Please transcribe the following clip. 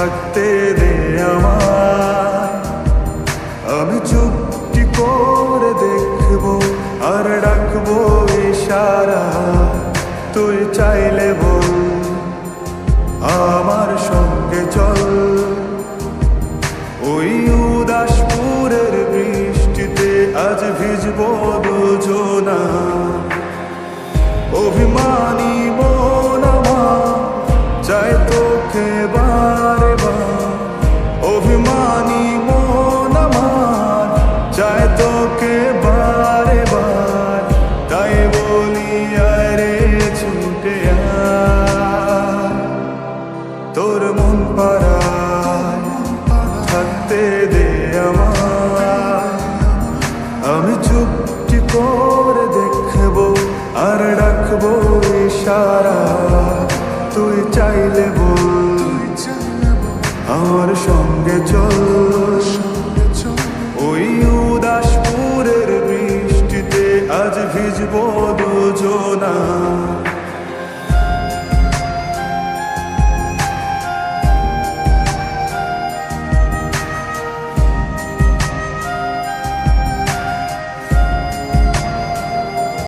থাকতে দে আমায়, আমি চুপটি করে দেখবো আর ডাকবো ইশারা, তুই চাইলে বল আমার সঙ্গে চল। ওই উদাসপুরের বৃষ্টিতে আজ ভিজবো দুজনা, অভিমানী মন আমার চাই তোকে বারে বার, অভিমানী